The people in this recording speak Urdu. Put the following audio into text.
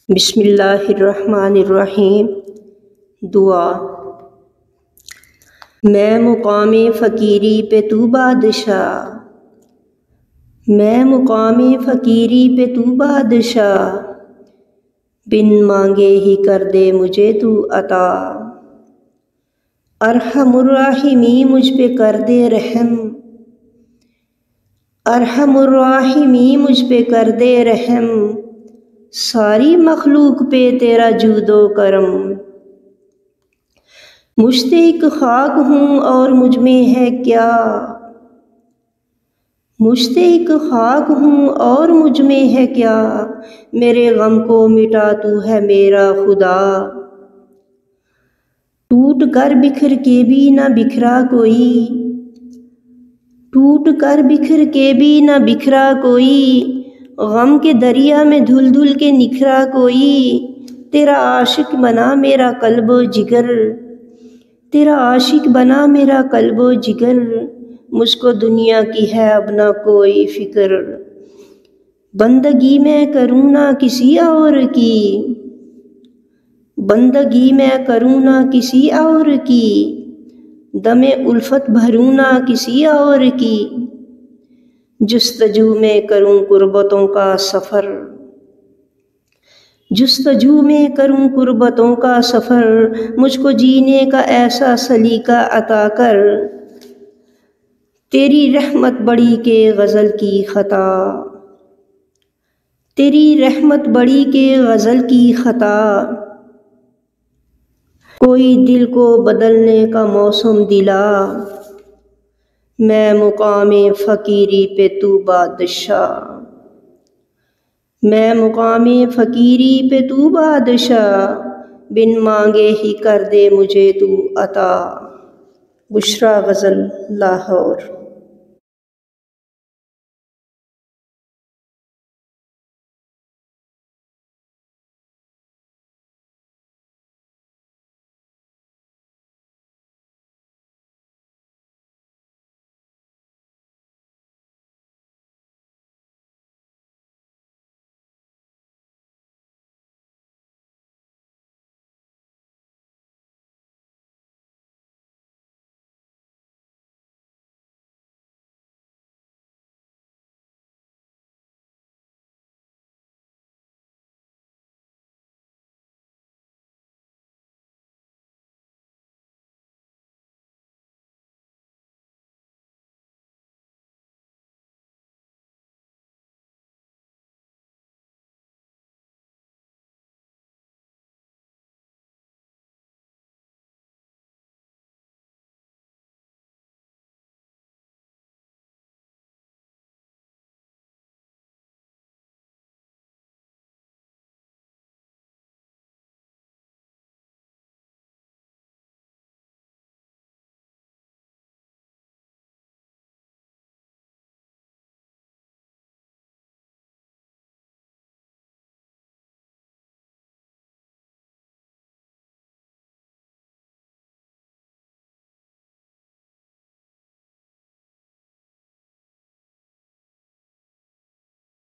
بسم اللہ الرحمن الرحیم۔ دعا۔ میں مقام فقیری پہ تو بادشاہ، میں مقام فقیری پہ تو بادشاہ، بن مانگے ہی کر دے مجھے تو عطا۔ ارحم الراحمین مجھ پہ کر دے رحم، ارحم الراحمین مجھ پہ کر دے رحم، ساری مخلوق پہ تیرا جود و کرم۔ مشتاق خاک ہوں اور مجھ میں ہے کیا، مشتاق خاک ہوں اور مجھ میں ہے کیا، میرے غم کو مٹا تو ہے میرا خدا۔ ٹوٹ کر بکھر کے بھی نہ بکھرا کوئی، ٹوٹ کر بکھر کے بھی نہ بکھرا کوئی، غم کے دریا میں دھل دھل کے نکھرا کوئی۔ تیرا عاشق بنا میرا قلب و جگر، تیرا عاشق بنا میرا قلب و جگر، مجھ کو دنیا کی ہے اب نہ کوئی فکر۔ بندگی میں کروں نہ کسی اور کی، بندگی میں کروں نہ کسی اور کی، دم الفت بھروں نہ کسی اور کی، جستجو میں کروں قربتوں کا سفر، جستجو میں کروں قربتوں کا سفر، مجھ کو جینے کا ایسا سلیقہ عطا کر۔ تیری رحمت بڑی کہ غزل کی خطا، تیری رحمت بڑی کہ غزل کی خطا، کوئی دل کو بدلنے کا موسم دلا، میں مقام فقیری پہ تو بادشاہ، میں مقام فقیری پہ تو بادشاہ، بن مانگے ہی کر دے مجھے تو عطا۔ بشریٰ غزل لاہور۔